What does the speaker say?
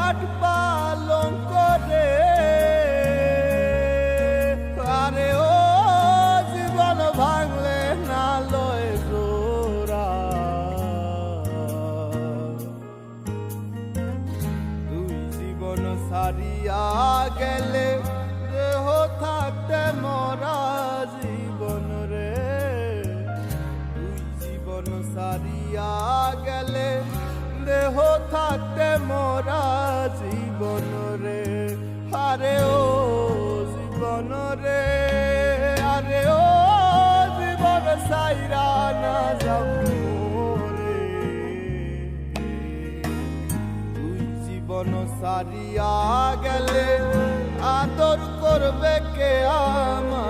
খাট পালঙ্ক রে, আরে ও জীবন ভাঙলে না লয় জোড়া। দুই জীবন সারিয়া গেলে দেহ থাকতে মরা জীবন রে, দুই জীবন সারিয়া গেলে দেহ থাকতে মরা জীবন রে। আরে ও জীবন রে, আরে ও জীবন সাইরা না যাবো রে। তুই জীবন সারিয়া গেলে আদর করবে কে আমার